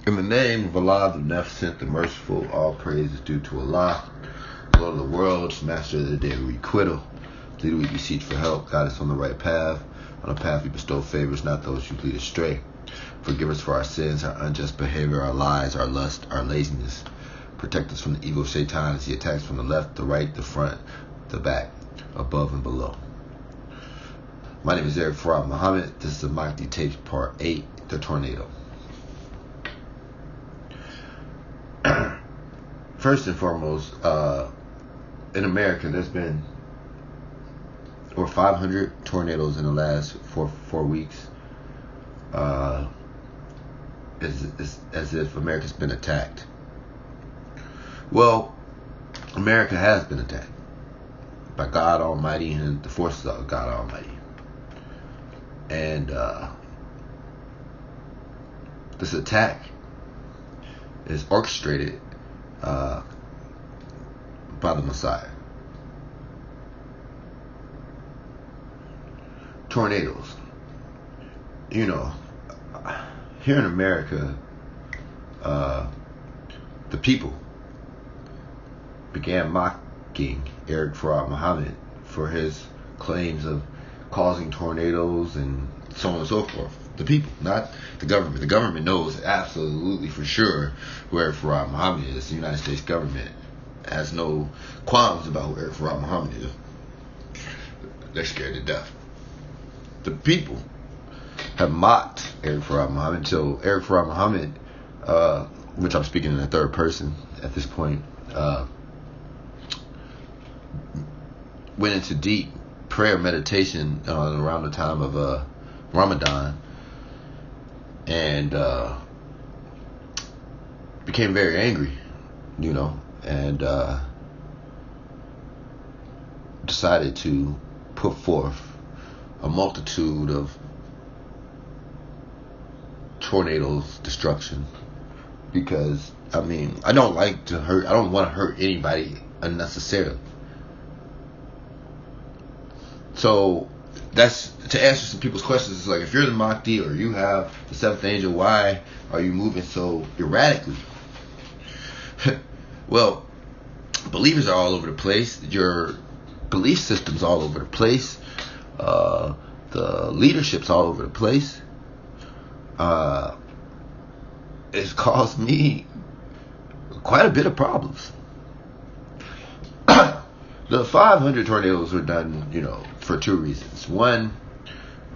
In the name of Allah, the Beneficent, the Merciful, all praise is due to Allah, Lord of the worlds, Master of the day of requital. Leader we beseech for help, guide us on the right path. On a path we bestow favors, not those who lead astray. Forgive us for our sins, our unjust behavior, our lies, our lust, our laziness. Protect us from the evil of Shaitan as he attacks from the left, the right, the front, the back, above and below. My name is Eric Farad Muhammad. This is the Mahdi Tapes Part 8, The Tornado. First and foremost, in America, there's been over 500 tornadoes in the last four weeks. As if America's been attacked. Well, America has been attacked by God Almighty and the forces of God Almighty. And this attack is orchestrated by the Messiah. Tornadoes. You know, here in America, the people began mocking Eric Farad Muhammad for his claims of causing tornadoes and so on and so forth. The people, not the government. The government knows absolutely for sure who Eric Farad Muhammad is. The United States government has no qualms about who Eric Farad Muhammad is. They're scared to death. The people have mocked Eric Farad Muhammad until Eric Farad Muhammad, which I'm speaking in the third person at this point, went into deep prayer meditation around the time of Ramadan, and became very angry, you know, and decided to put forth a multitude of tornadoes, destruction, because I mean, I don't want to hurt anybody unnecessarily. So that's to answer some people's questions. It's like, if you're the Mahdi or you have the seventh angel, why are you moving so erratically? Well, believers are all over the place. Your belief system's all over the place. The leadership's all over the place. It's caused me quite a bit of problems. The 500 tornadoes were done, you know, for two reasons. One,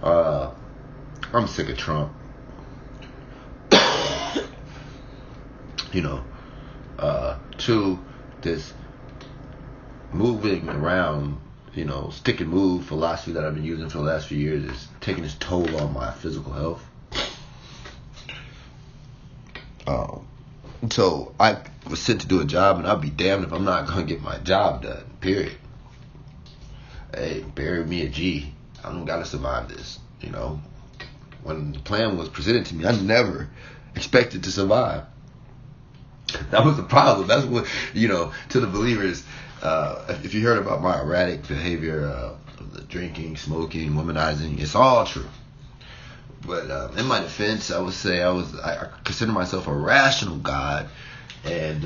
I'm sick of Trump. You know. Two, this moving around, you know, stick and move philosophy that I've been using for the last few years is taking its toll on my physical health. So I was sent to do a job, and I'll be damned if I'm not going to get my job done, period. Hey, bury me a G. I don't got to survive this, you know. When the plan was presented to me, I never expected to survive. That was the problem. That's what, you know, to the believers, if you heard about my erratic behavior, the drinking, smoking, womanizing, it's all true. But in my defense, I would say I consider myself a rational God, and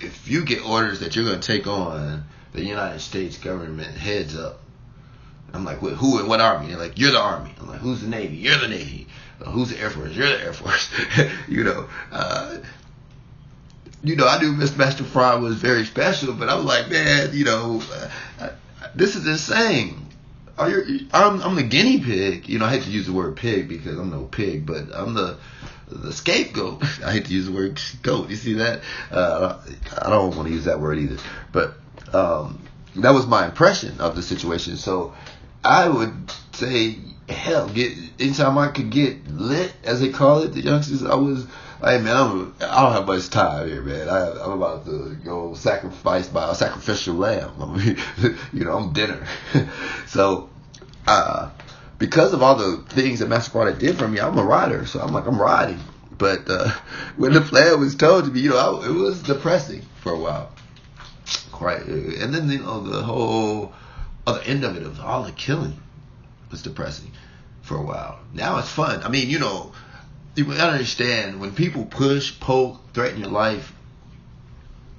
if you get orders that you're going to take on the United States government, heads up. I'm like, who and what army? They're like, you're the army. I'm like, who's the Navy? You're the Navy. Who's the Air Force? You're the Air Force. You know, I knew Mr. Master Farad was very special, but I was like, man, you know, this is insane. I'm the guinea pig. You know, I hate to use the word pig because I'm no pig, but I'm the scapegoat. I hate to use the word goat. You see that? I don't want to use that word either. But that was my impression of the situation. So I would say, hell, anytime I could get lit, as they call it, the youngsters, I was, hey man, I don't have much time here, man. I'm about to go sacrifice by a sacrificial lamb. I mean, you know, I'm dinner. So, because of all the things that Master Farad did for me, I'm a rider. So I'm riding. But when the plan was told to me, you know, it was depressing for a while. Right. And then, you know, the whole other end of it, of all the killing, was depressing for a while. Now it's fun. I mean, you know, You gotta understand, when people push, poke, threaten your life,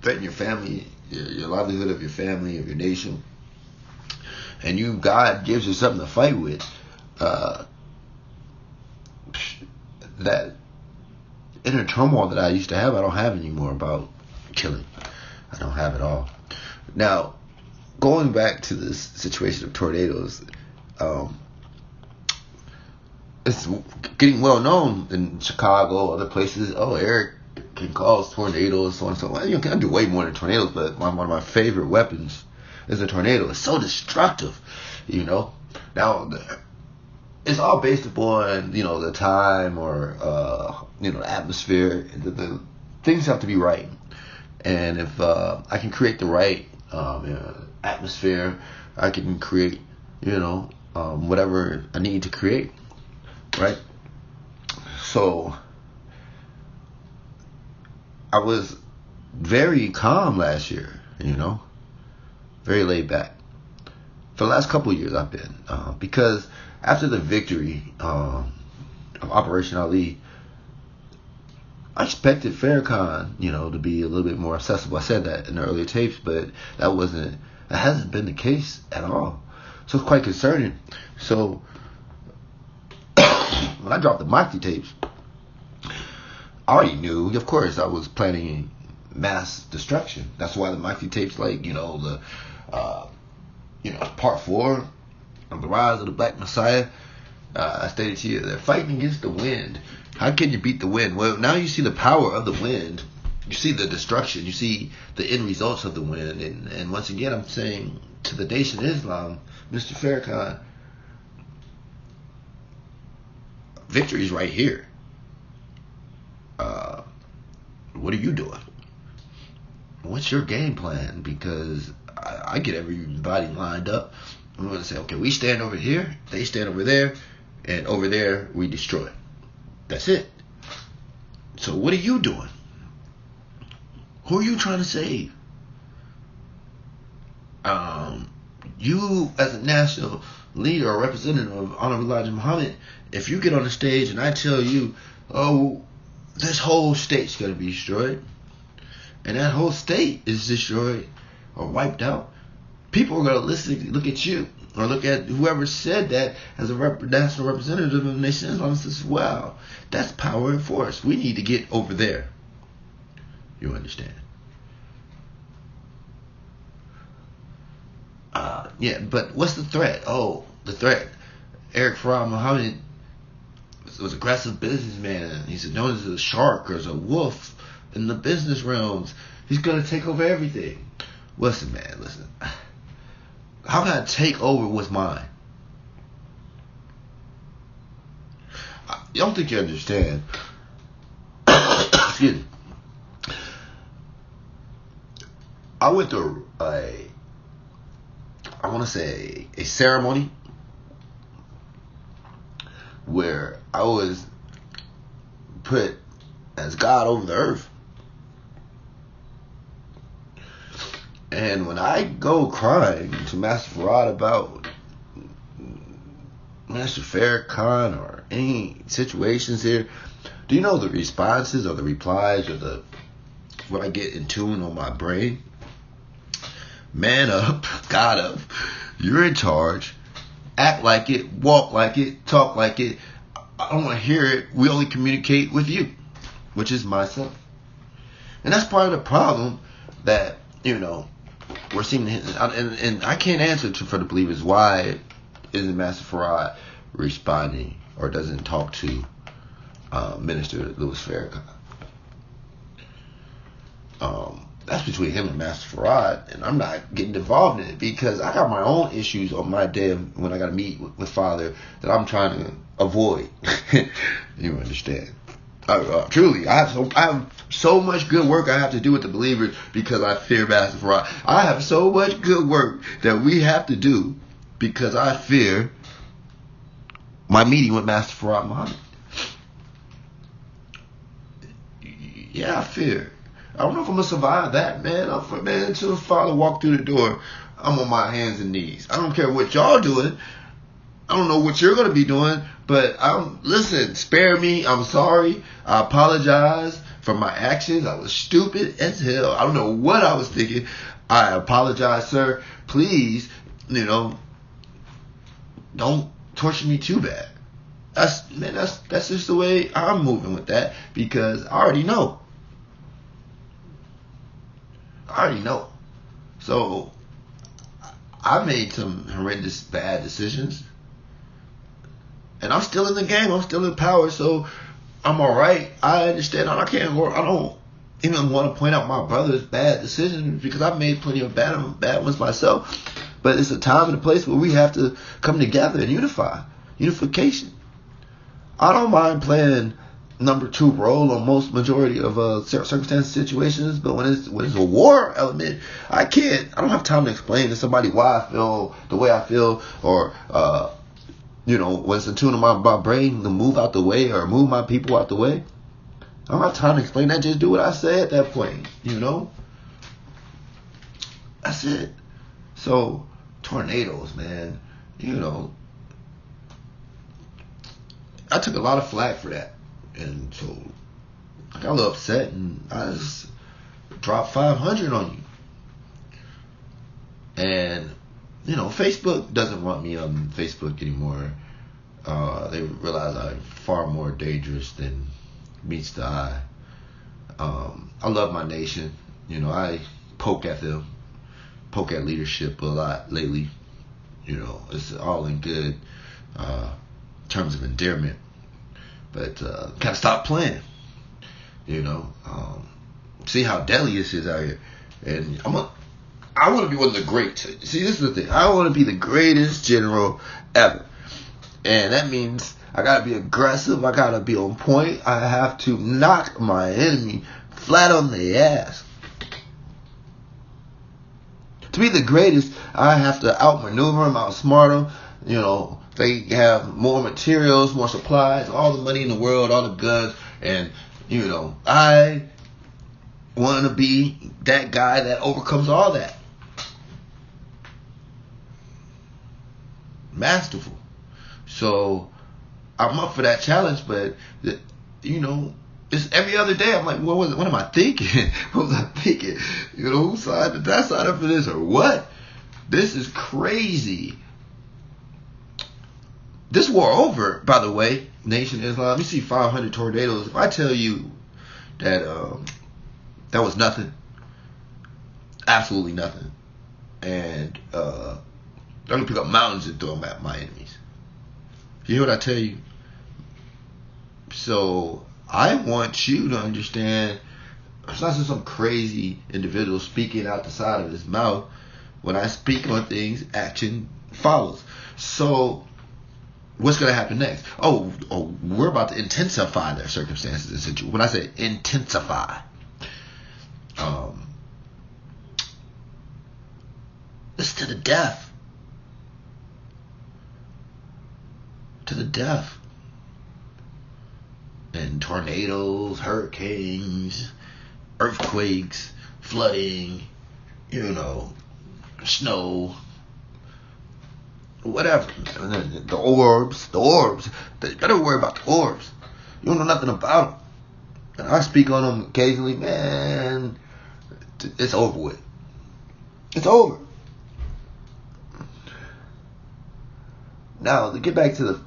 threaten your family, your livelihood of your family, of your nation, and God gives you something to fight with, that inner turmoil that I used to have, I don't have anymore about killing. I don't have it all. Now, going back to this situation of tornadoes, it's getting well known in Chicago, other places. Oh, Eric can cause tornadoes, so on and so on. You know, I do way more than tornadoes, but one of my favorite weapons is a tornado. It's so destructive, you know. Now, it's all based upon, you know, the time or, you know, the atmosphere. The things have to be right. And if I can create the right atmosphere, I can create, you know, whatever I need to create, right? So I was very calm last year, you know, very laid back. For the last couple of years I've been, because after the victory of Operation Ali, I expected Farrakhan, you know, to be a little bit more accessible. I said that in the earlier tapes, but that hasn't been the case at all. So it's quite concerning. So when I dropped the Mahdi Tapes, I already knew, of course, I was planning mass destruction. That's why the Mahdi Tapes, like, you know, part 4 of the rise of the Black Messiah, I stated to you, they're fighting against the wind. How can you beat the wind? Well, now you see the power of the wind. You see the destruction. You see the end results of the wind. And once again, I'm saying to the Nation of Islam, Mr. Farrakhan, victory is right here. What are you doing? What's your game plan? Because I get everybody lined up. I'm going to say, okay, we stand over here, they stand over there, and over there we destroy. That's it. So what are you doing? Who are you trying to save? You as a national leader or representative of Honorable Elijah Muhammad, if you get on the stage and I tell you, oh, this whole state's going to be destroyed, and that whole state is destroyed or wiped out, people are going to look at you or look at whoever said that as a national representative of the Nation of Islam and says, wow, that's power and force. We need to get over there. You understand? Yeah, but what's the threat? Oh, the threat. Eric Farad Muhammad was an aggressive businessman. He's known as a shark or as a wolf in the business realms. He's going to take over everything. Listen, man, listen. How can I take over what's mine? I don't think you understand. Excuse me. I went through a ceremony where I was put as God over the earth. And when I go crying to Master Farad about Master Farrakhan or any situations here, do you know the responses or the replies or what I get in tune on my brain? Man up, God up, you're in charge, act like it, walk like it, talk like it. I don't want to hear it. We only communicate with you, which is myself. And that's part of the problem that, you know, we're seeing, and I can't answer for the believers why isn't Master Farad responding or doesn't talk to Minister Louis Farrakhan. That's between him and Master Farad, and I'm not getting involved in it because I got my own issues on my day when I got to meet with Father that I'm trying to avoid. You understand? Truly, I have so much good work I have to do with the believers because I fear Master Farad. I have so much good work that we have to do because I fear my meeting with Master Farad Muhammad. Yeah, I fear. I don't know if I'm going to survive that, man. Until Father walk through the door, I'm on my hands and knees. I don't care what y'all doing. I don't know what you're going to be doing, but listen, spare me. I'm sorry. I apologize for my actions. I was stupid as hell. I don't know what I was thinking. I apologize, sir. Please, don't torture me too bad. That's just the way I'm moving with that, because I already know. So I made some horrendous bad decisions, and I'm still in the game. I'm still in power, so I'm all right. I understand. I don't even want to point out my brother's bad decisions, because I've made plenty of bad ones myself. But it's a time and a place where we have to come together and unification. I don't mind playing number 2 role on most majority of circumstances, situations, but when it's a war element, I don't have time to explain to somebody why I feel the way I feel, or when it's in tune to my brain to move out the way or move my people out the way. I don't have time to explain that. Just do what I say at that point. That's it. So tornadoes, man. I took a lot of flack for that. And so I got a little upset, and I just dropped 500 on you. And, Facebook doesn't want me on Facebook anymore. They realize I'm far more dangerous than meets the eye. I love my nation. I poke at leadership a lot lately. It's all in good terms of endearment. But gotta stop playing. See how deadly this is out here. And I want to be one of the greats. See, this is the thing. I want to be the greatest general ever. And that means I gotta be aggressive. I gotta be on point. I have to knock my enemy flat on the ass. To be the greatest, I have to outmaneuver them, outsmart them. They have more materials, more supplies, all the money in the world, all the guns, and I want to be that guy that overcomes all that. Masterful. So I'm up for that challenge, but it's every other day. I'm like, what am I thinking? What was I thinking? Whose side did that side up for this, or what? This is crazy. This war over, by the way, Nation Islam. Let me see 500 tornadoes. If I tell you that that was nothing, absolutely nothing, and I'm gonna pick up mountains and throw them at my enemies. You hear what I tell you? So I want you to understand, it's not just some crazy individual speaking out the side of his mouth. When I speak on things, action follows. So what's going to happen next? Oh, we're about to intensify their circumstances and situations. When I say intensify, it's to the death. To the death. And tornadoes, hurricanes, earthquakes, flooding, snow, whatever. The orbs. You better worry about the orbs. You don't know nothing about them. And I speak on them occasionally. Man, it's over with. It's over. Now, to get back to the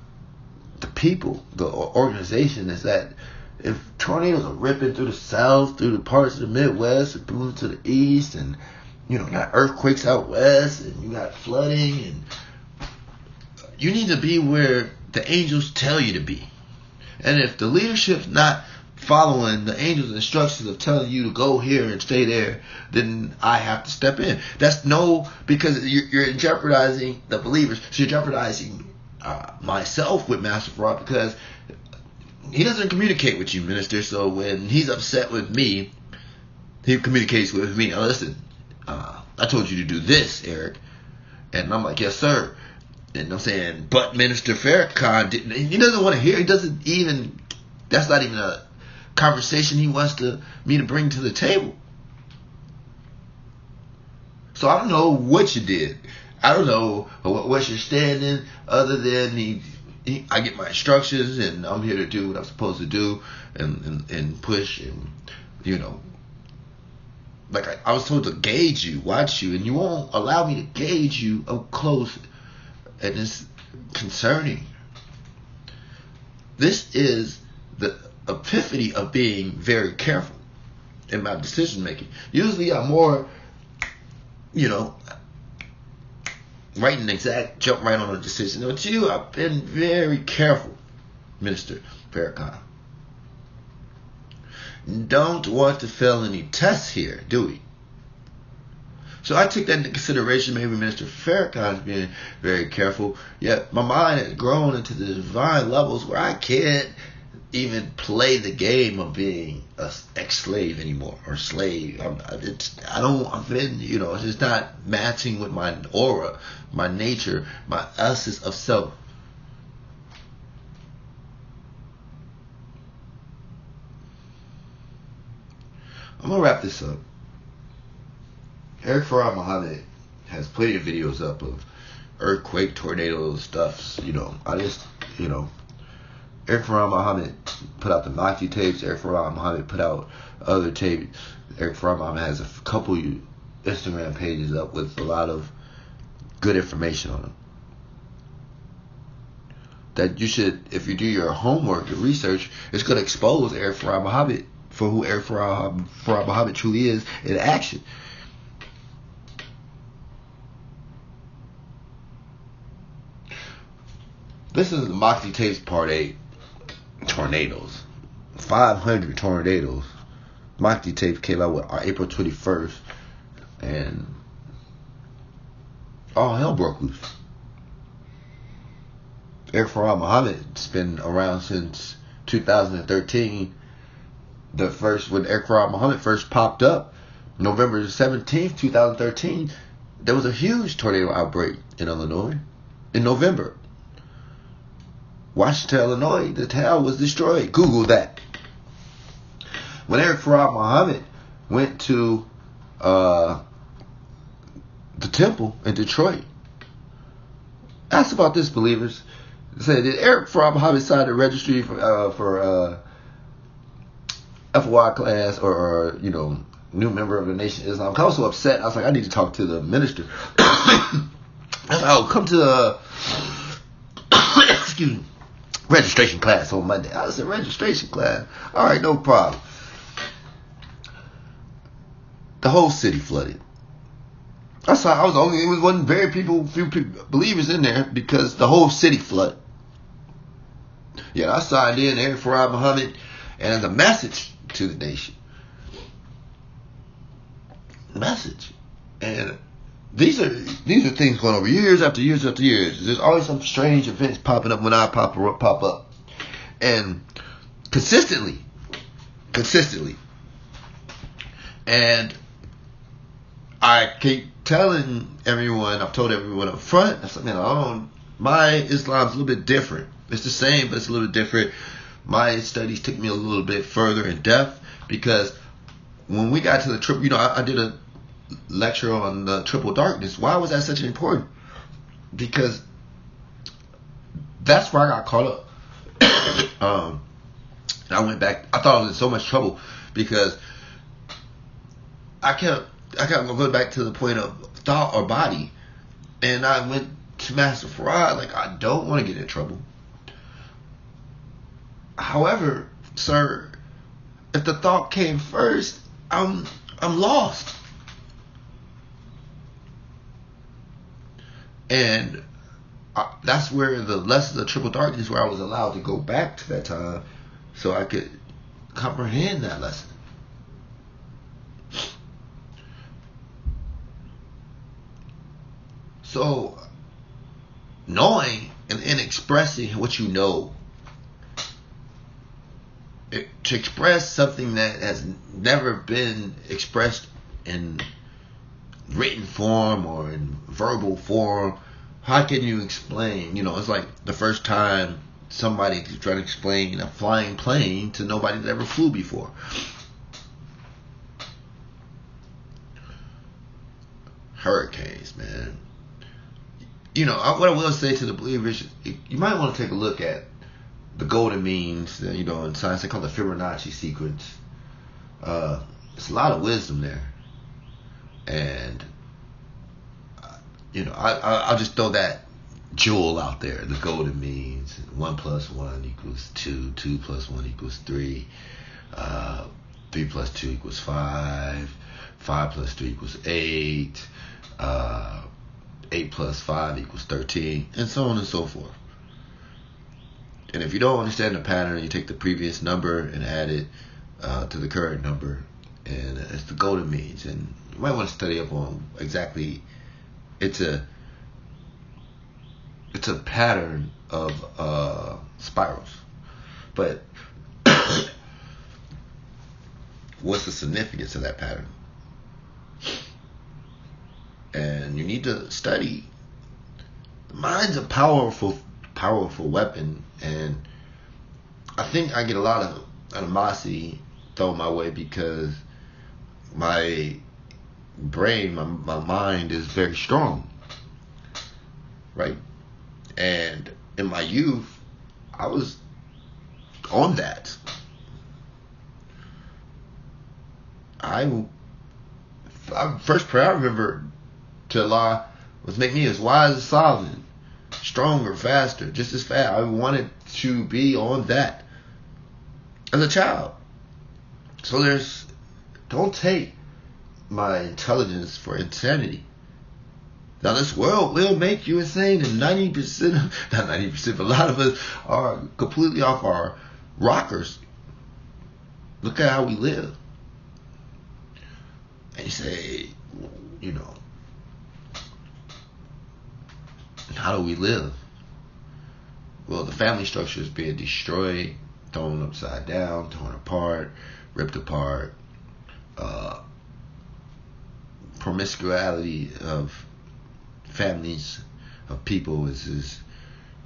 people, the organization, is that if tornadoes are ripping through the south, through the parts of the Midwest, and moving to the east, and you got earthquakes out west, and you got flooding, and you need to be where the angels tell you to be. And if the leadership's not following the angels' instructions of telling you to go here and stay there, then I have to step in. Because you're jeopardizing the believers. So you're jeopardizing myself with Master Fraud, because he doesn't communicate with you, minister. So when he's upset with me, he communicates with me. Listen, I told you to do this, Eric. And I'm like, yes, sir. And I'm saying, but Minister Farrakhan didn't. He doesn't want to hear. He doesn't even. That's not even a conversation he wants me to bring to the table. So I don't know what you did. I don't know what's your standing other than I get my instructions and I'm here to do what I'm supposed to do and push and, you know, like I was told to gauge you, watch you, and you won't allow me to gauge you up close, and it's concerning. This is the epiphany of being very careful in my decision making. Usually I'm more, you know, right and exact, jump right on a decision. With you, I've been very careful, Minister Farrakhan. Don't want to fail any tests here, do we? So I took that into consideration. Maybe Minister Farrakhan is being very careful. Yet my mind has grown into the divine levels where I can't even play the game of being an ex-slave anymore, or slave. I've been, you know, it's just not matching with my aura, my nature, my essence of self. I'm gonna wrap this up. Eric Farad Muhammad has plenty of videos up of earthquake, tornadoes, stuff. You know, Eric Farad Muhammad put out the Mahdi Tapes. Eric Farad Muhammad put out other tapes. Eric Farad Muhammad has a couple Instagram pages up with a lot of good information on them. That you should, if you do your homework, your research, it's going to expose Eric Farad Muhammad for who Eric Farad Muhammad truly is in action. This is the Mahdi Tapes Part 8. Tornadoes. 500 tornadoes. Mahdi Tapes came out with April 21st. And all hell broke loose. Eric Farad Muhammad's been around since 2013. When Eric Farad Muhammad first popped up, November 17th, 2013, there was a huge tornado outbreak in Illinois in November. Washington, Illinois, the town was destroyed. Google that. When Eric Farad Muhammad went to the temple in Detroit, ask about this, believers. Say, did Eric Farad Muhammad sign the registry for FOI class or you know, new member of the Nation of Islam? I was so upset. I was like, I need to talk to the minister. I was like, oh, come to the excuse me, registration class on Monday. I said, registration class? All right, no problem. The whole city flooded. I saw it wasn't very few people, believers in there because the whole city flooded. Yeah, I signed in Eric Farad Muhammad and as a message to the nation. Message. And these are things going over years after years after years. There's always some strange events popping up when I pop up. And consistently. And I keep telling everyone, I've told everyone up front, I said, man, my Islam's a little bit different. It's the same, but it's a little bit different. My studies took me a little bit further in depth because when we got to the triple, you know, I did a lecture on the triple darkness. Why was that such important? Because that's where I got caught up. I went back. I thought I was in so much trouble because I kept going back to the point of thought or body, and I went to Master Farad like, I don't want to get in trouble. However, sir, if the thought came first, I'm lost. And that's where the lesson of triple darkness, where I was allowed to go back to that time so I could comprehend that lesson. So, knowing and expressing what you know, to express something that has never been expressed in written form or in verbal form, how can you explain? You know, it's like the first time somebody trying to explain a flying plane to nobody that ever flew before. Hurricanes, man. what I will say to the believers, you might want to take a look at the golden means. In science they call it the Fibonacci sequence. It's a lot of wisdom there, and I'll just throw that jewel out there. The golden means: 1 + 1 = 2, 2 + 1 = 3, 3 + 2 = 5, 5 + 3 = 8, 8 + 5 = 13, and so on and so forth. And if you don't understand the pattern, you take the previous number and add it to the current number, and it's the golden means. And you might want to study up on exactly. It's a pattern of spirals, but what's the significance of that pattern? And you need to study. The mind's a powerful weapon, and I think I get a lot of animosity thrown my way because my brain, my mind is very strong, right? And in my youth, I was on that. First prayer I remember to Allah was, make me as wise as Solomon, stronger, faster, just as fast. I wanted to be on that as a child. So don't take my intelligence for insanity. Now this world will make you insane, and 90%, not 90%, but a lot of us are completely off our rockers. Look at how we live. And you say, how do we live? Well, the family structure is being destroyed, thrown upside down, torn apart, ripped apart. Promiscuity of families, of people is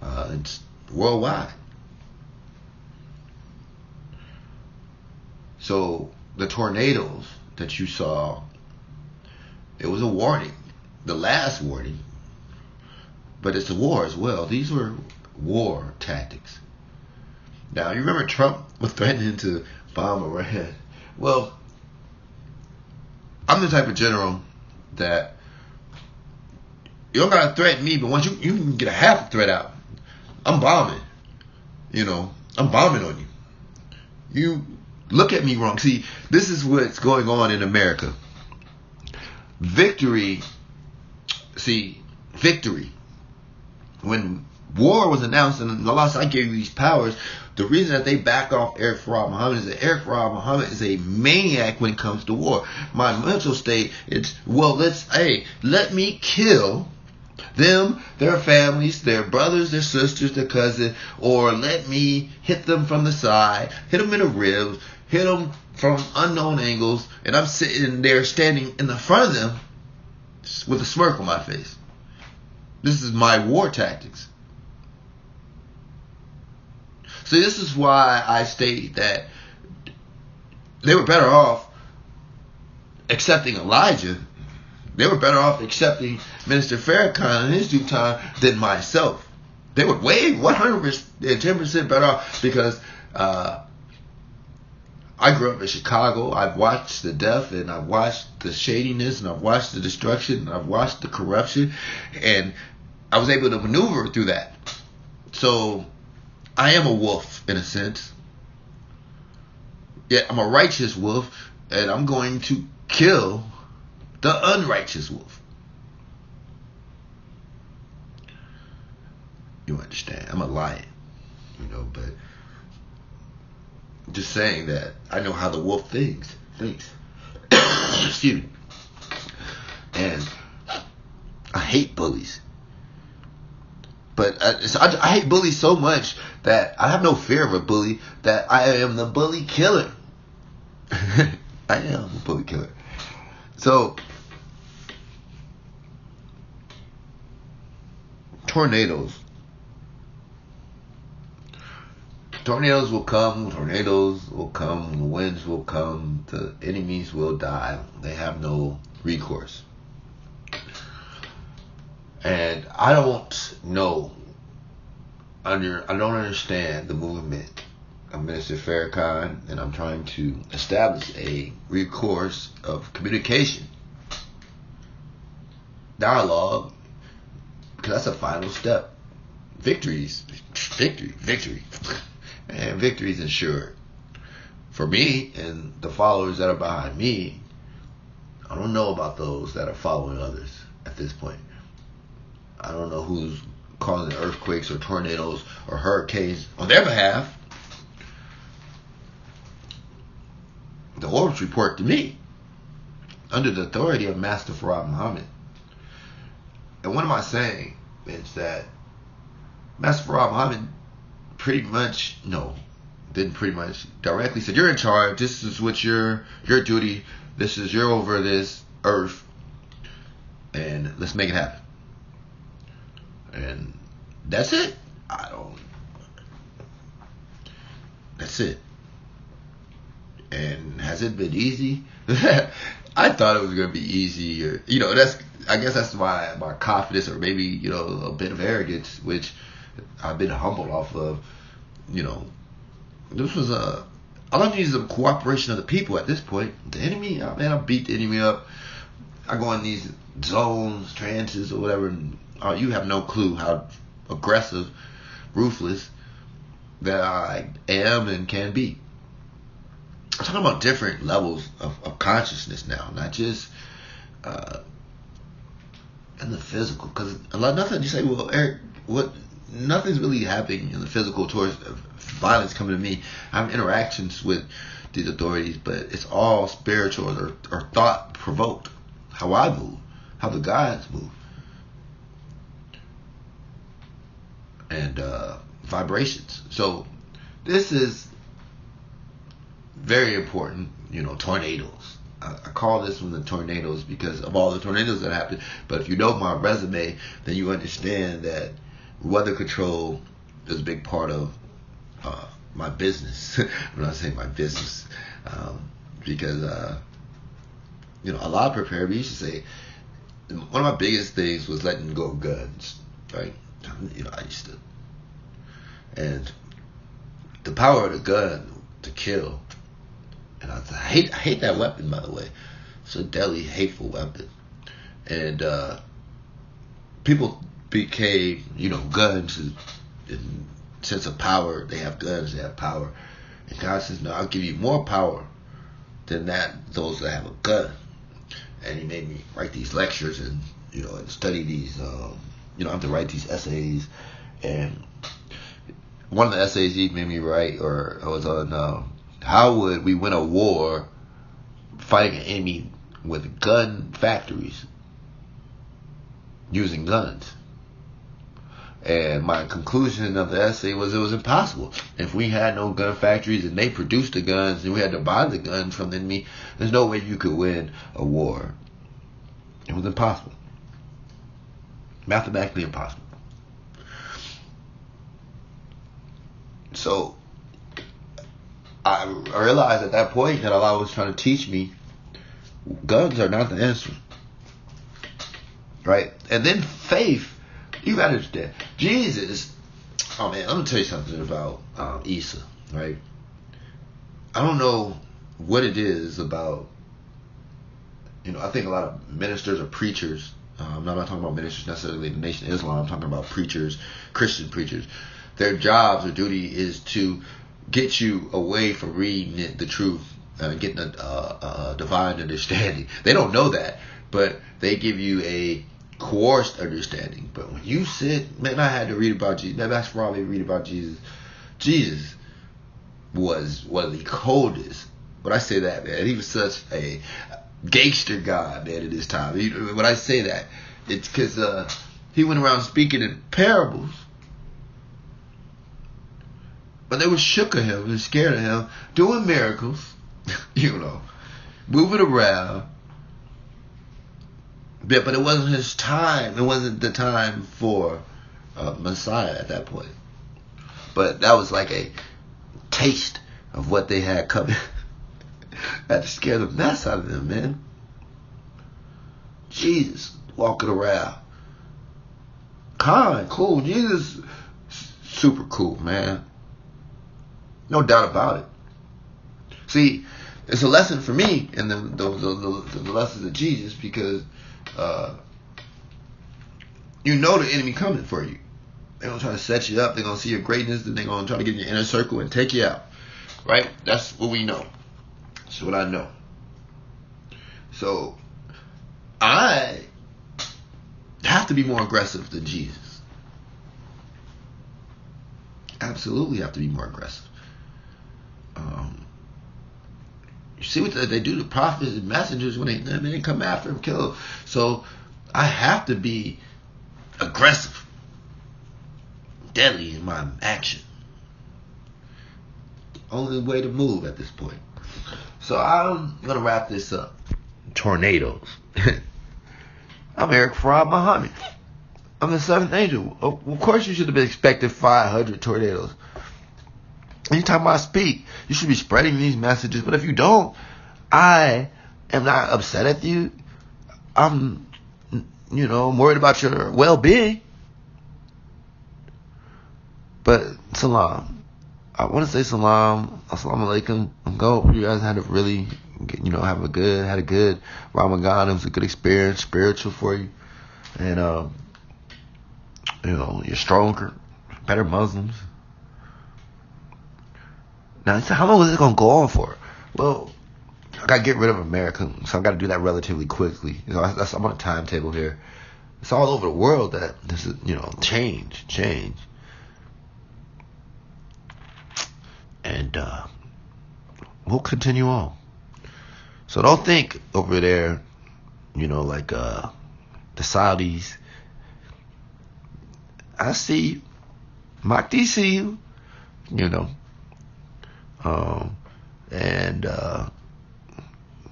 it's worldwide. So the tornadoes that you saw, it was a warning, the last warning, but it's a war as well. These were war tactics. Now, you remember Trump was threatening to bomb Iran. Well, I'm the type of general that you don't gotta threaten me, but once you can get a half a threat out, I'm bombing. I'm bombing on you. You look at me wrong. See, this is what's going on in America. Victory. When war was announced and Allah said, I gave you these powers, the reason that they back off Eric Farad Muhammad is that Eric Farad Muhammad is a maniac when it comes to war. My mental state, it's, let me kill them, their families, their brothers, their sisters, their cousins, or let me hit them from the side, hit them in the ribs, hit them from unknown angles, and I'm sitting there standing in the front of them with a smirk on my face. This is my war tactics. So this is why I state that they were better off accepting Elijah. They were better off accepting Minister Farrakhan in his due time than myself. They were way 110% better off because I grew up in Chicago. I've watched the death, and I've watched the shadiness, and I've watched the destruction, and I've watched the corruption, and I was able to maneuver through that. So I am a wolf in a sense. Yet I'm a righteous wolf, and I'm going to kill the unrighteous wolf. You understand? I'm a lion, but just saying that I know how the wolf thinks. Excuse me. And I hate bullies. But I hate bullies so much that I have no fear of a bully, that I am the bully killer. I am a bully killer. So, tornadoes. Tornadoes will come, the winds will come, the enemies will die. They have no recourse. And I don't know, I don't understand the movement of Minister Farrakhan, and I'm trying to establish a recourse of communication, dialogue, because that's a final step. Victory, and victory is ensured. For me and the followers that are behind me, I don't know about those that are following others at this point. I don't know who's causing earthquakes or tornadoes or hurricanes on their behalf. The orbs report to me under the authority of Master Farad Muhammad. And what am I saying? Is that Master Farad Muhammad didn't pretty much directly said, you're in charge, this is what your duty, you're over this earth, and let's make it happen. And that's it. That's it. And has it been easy? I thought it was going to be easy. I guess that's my confidence, or maybe, a bit of arrogance, which I've been humbled off of. This was all I need is the cooperation of the people at this point. The enemy, I beat the enemy up. I go in these zones, trances, or whatever, and you have no clue how aggressive, ruthless that I am and can be. I'm talking about different levels of consciousness now, not just in the physical. Because nothing, you say, well, Eric, nothing's really happening in the physical towards violence coming to me. I have interactions with these authorities, but it's all spiritual or thought provoked. How I move, how the guides move, and vibrations. So this is very important. Tornadoes. I call this one the tornadoes because of all the tornadoes that happen. But if you know my resume, then you understand that weather control is a big part of my business. When I say my business, because a lot of prepared me used to say one of my biggest things was letting go of guns, right? I used to, and the power of the gun to kill, and I hate that weapon, by the way. It's a deadly, hateful weapon, and people became, guns in sense of power. They have guns, they have power, and God says, no, I'll give you more power than those that have a gun. And He made me write these lectures and and study these. I have to write these essays, and one of the essays He made me write, or I was on how would we win a war fighting an enemy with gun factories using guns. And my conclusion of the essay was it was impossible. If we had no gun factories and they produced the guns and we had to buy the guns from the enemy, there's no way you could win a war. It was impossible. Mathematically impossible. So I realized at that point that Allah was trying to teach me guns are not the answer. Right? And then faith. You gotta understand, Jesus. Oh man, I'm gonna tell you something about Isa, right? I don't know what it is about. I think a lot of ministers or preachers. I'm not talking about ministers necessarily in the Nation of Islam. I'm talking about preachers, Christian preachers. Their jobs or duty is to get you away from reading the truth, getting a divine understanding. They don't know that, but they give you a coerced understanding. But when you sit, man, I had to read about Jesus. That's probably read about Jesus. Jesus was one of the coldest. When I say that, man, he was such a gangster guy, man, at his time. When I say that, it's because he went around speaking in parables. But they were shook of him and scared of him, doing miracles, moving around. Yeah, but it wasn't his time. It wasn't the time for Messiah at that point. But that was like a taste of what they had coming. Had to scare the mess out of them, man. Jesus walking around kind, cool. Jesus, super cool, man. No doubt about it. See, it's a lesson for me in the lessons of Jesus, because you know the enemy coming for you. They're going to try to set you up. They're going to see your greatness, and they're going to try to get in your inner circle and take you out. Right? That's what we know. That's what I know. So, I have to be more aggressive than Jesus. Absolutely have to be more aggressive. You see what they do to prophets and messengers when they come after him, kill him. So I have to be aggressive, deadly in my action. Only way to move at this point. So I'm gonna wrap this up. Tornadoes. I'm Eric Farad Muhammad. I'm the seventh angel. Of course you should have been expecting 500 tornadoes. Anytime I speak, you should be spreading these messages. But if you don't, I am not upset at you. I'm worried about your well-being. But salam. I want to say salam. Assalamu alaikum. I hope you guys had a really, had a good Ramadan. It was a good experience, spiritual for you. And, you're stronger, better Muslims. Now, how long is it going to go on for? Well, I got to get rid of America, so I got to do that relatively quickly. I'm on a timetable here. It's all over the world that this is, change. And we'll continue on. So don't think over there, like the Saudis. I see you. Mahdi see you.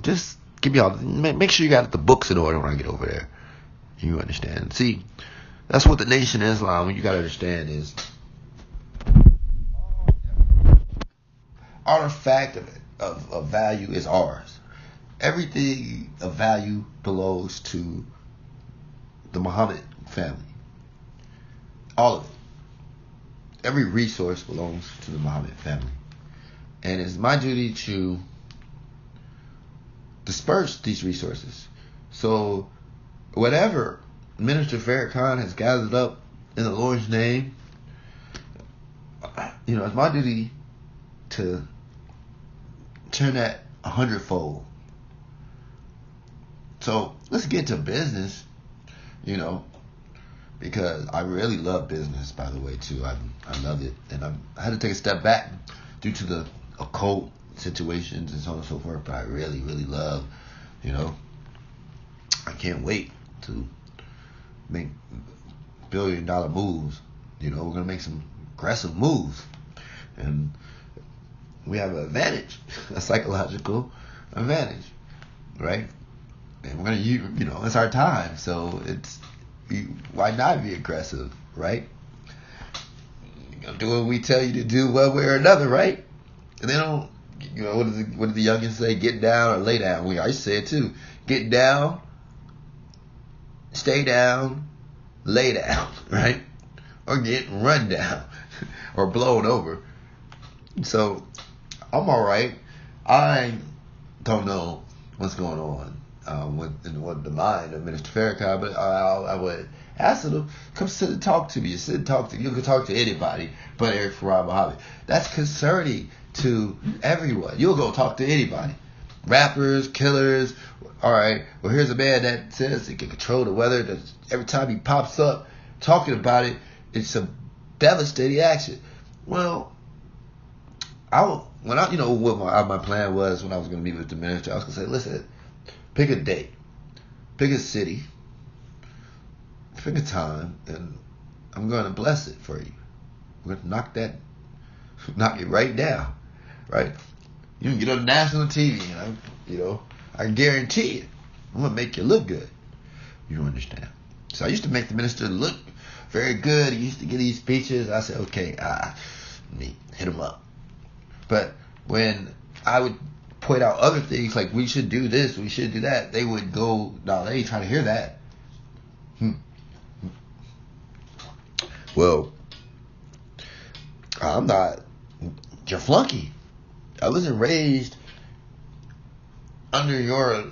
Just give me all. Make sure you got the books in order when I get over there. You understand? See, that's what the Nation of Islam. You got to understand is artifact of value is ours. Everything of value belongs to the Muhammad family. All of it. Every resource belongs to the Muhammad family. And it's my duty to disperse these resources. So whatever Minister Farrakhan has gathered up in the Lord's name, it's my duty to turn that 100-fold. So let's get to business, because I really love business, by the way, too. I love it. And I had to take a step back due to the occult situations and so on and so forth, but I really, really love, I can't wait to make billion-dollar moves. We're going to make some aggressive moves. And we have an advantage, a psychological advantage, right? And we're going to use, it's our time. So why not be aggressive, right? You're going to do what we tell you to do one way or another, right? And they don't, what did the youngins say? Get down or lay down. I used to say it too. Get down, stay down, lay down, right? Or get run down or blown over. So I'm all right. I don't know what's going on with the mind of Minister Farrakhan, but I would ask him to come sit and talk to me. You can talk to anybody but Eric Farad Muhammad. That's concerning to everyone. You'll go talk to anybody. Rappers, killers. All right. Well, here's a man that says he can control the weather. Every time he pops up talking about it, it's a devastating action. Well, what my plan was when I was going to meet with the minister, I was going to say, listen, pick a date, pick a city, pick a time, and I'm going to bless it for you. We're going to knock it right down, right? You can get on national TV, and I guarantee it. I'm going to make you look good. You understand? So I used to make the minister look very good. He used to give these speeches. I said, okay, let me hit him up. But when I would point out other things like we should do this, we should do that, they would go, no, they ain't trying to hear that. Well, I'm not your flunky. I wasn't raised under your,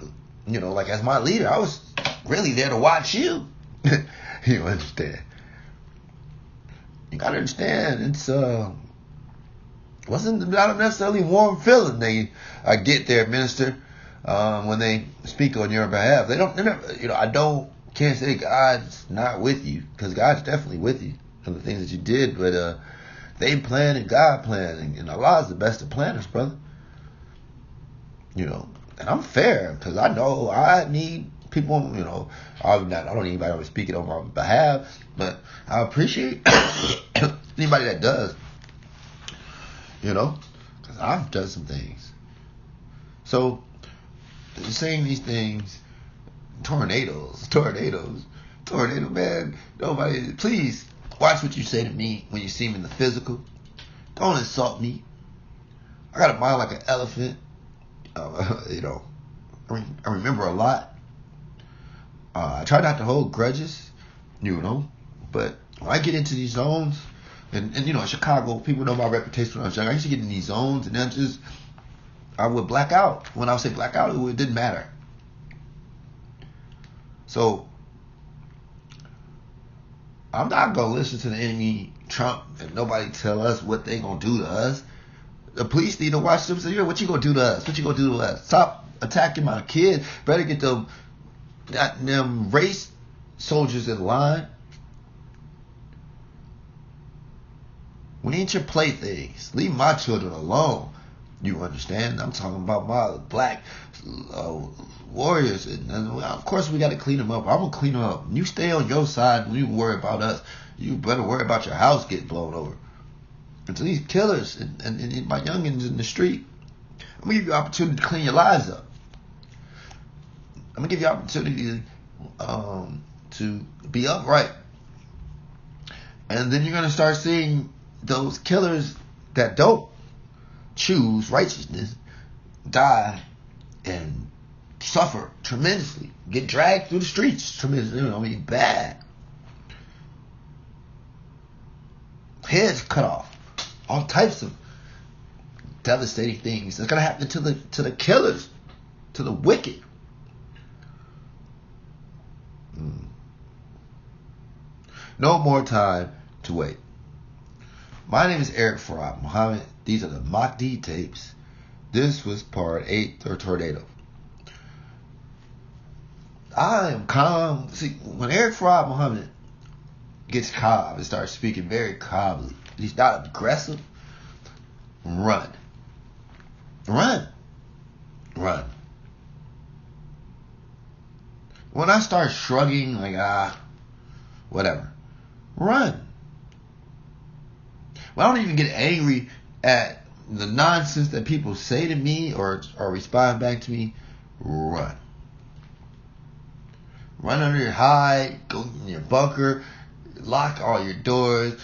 like as my leader. I was really there to watch you. You understand? You gotta understand. It's wasn't not a necessarily warm feeling I get there, minister, when they speak on your behalf. They're never, can't say God's not with you, because God's definitely with you on the things that you did, but they plan and God plan, and Allah's the best of planners, brother. And I'm fair, because I know I need people, I don't need anybody always speaking on my behalf, but I appreciate anybody that does, because I've done some things. So, saying these things, tornado, man, nobody, please, watch what you say to me when you see me in the physical. Don't insult me. I got a mind like an elephant. I remember a lot. I try not to hold grudges, but when I get into these zones, and in Chicago, people know my reputation when I was young. I used to get in these zones, and then I would black out. When I would say black out, it didn't matter. So, I'm not going to listen to the enemy, Trump, and nobody tell us what they going to do to us. The police need to watch them say, what you going to do to us? What you going to do to us? Stop attacking my kid. Better get them race soldiers in line. We ain't your playthings. Leave my children alone. You understand? I'm talking about my black warriors. And of course, we got to clean them up. I'm going to clean them up. You stay on your side and you worry about us. You better worry about your house getting blown over. And to these killers and my youngins in the street, I'm going to give you an opportunity to clean your lives up. I'm going to give you an opportunity to be upright. And then you're going to start seeing those killers that don't choose righteousness die and suffer tremendously, get dragged through the streets tremendously, bad. Heads cut off, all types of devastating things. It's gonna happen to the killers, to the wicked. No more time to wait. My name is Eric Farad Muhammad. These are the Mahdi Tapes. This was part 8, or Tornado. I am calm. See, when Eric Farad Muhammad gets calm and starts speaking very calmly, he's not aggressive, run. Run. Run. When I start shrugging, like, whatever, run. Well, I don't even get angry at the nonsense that people say to me or respond back to me. Run. Run under your hide, go in your bunker, lock all your doors,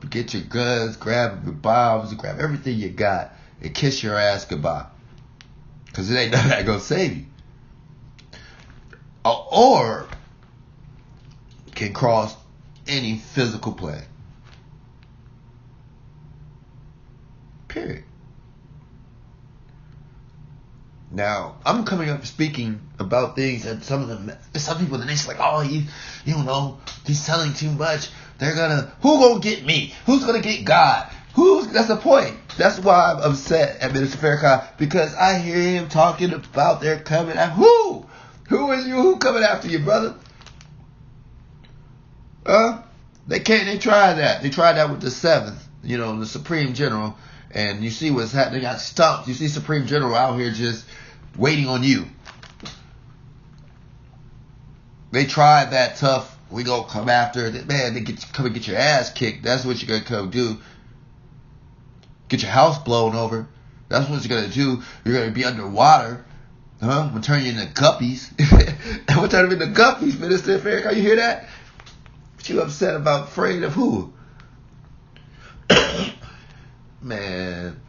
get your guns, grab your bombs, grab everything you got, and kiss your ass goodbye. Because it ain't nothing that gonna save you. Or can cross any physical plane. Period. Now, I'm coming up speaking about things that some people in the nation like, oh, he's telling too much. Who gonna get me? Who's gonna get God? That's the point. That's why I'm upset at Minister Farrakhan, because I hear him talking about they're coming at who? Who is you? Who coming after you, brother? They tried that. They tried that with the 7th, the Supreme General. And you see what's happening. They got stumped. You see Supreme General out here just waiting on you. They tried that tough. We gonna come after. Man, they come and get your ass kicked. That's what you're gonna come do. Get your house blown over. That's what you're gonna do. You're gonna be underwater. I'm gonna turn you into guppies. I'm gonna turn them into guppies, Minister Farrakhan. You hear that? But you upset about, afraid of who? Man,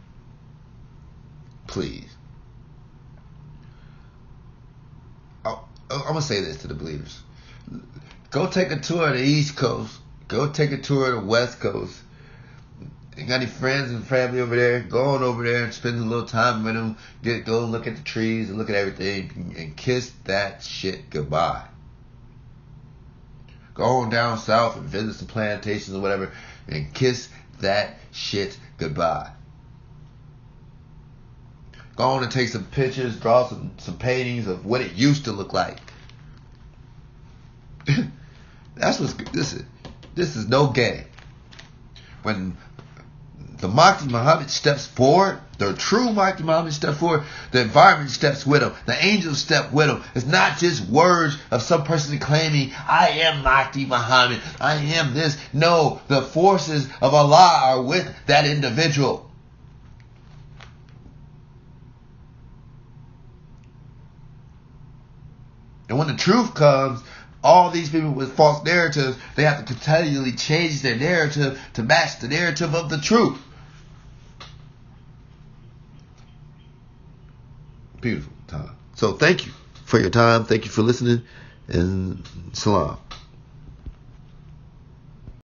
please. I'm going to say this to the believers. Go take a tour of the East Coast. Go take a tour of the West Coast. You got any friends and family over there? Go on over there and spend a little time with them. Go look at the trees and look at everything and kiss that shit goodbye. Go on down south and visit some plantations or whatever and kiss that shit goodbye. Go on and take some pictures, draw some paintings of what it used to look like. That's what's good. This is no game. When the Mahdi Muhammad steps forward, the true Mahdi Muhammad steps forward, the environment steps with him, the angels step with him. It's not just words of some person claiming, I am Mahdi Muhammad, I am this. No, the forces of Allah are with that individual. And when the truth comes, all these people with false narratives, they have to continually change their narrative to match the narrative of the truth. Beautiful time. So thank you for your time. Thank you for listening. And salam.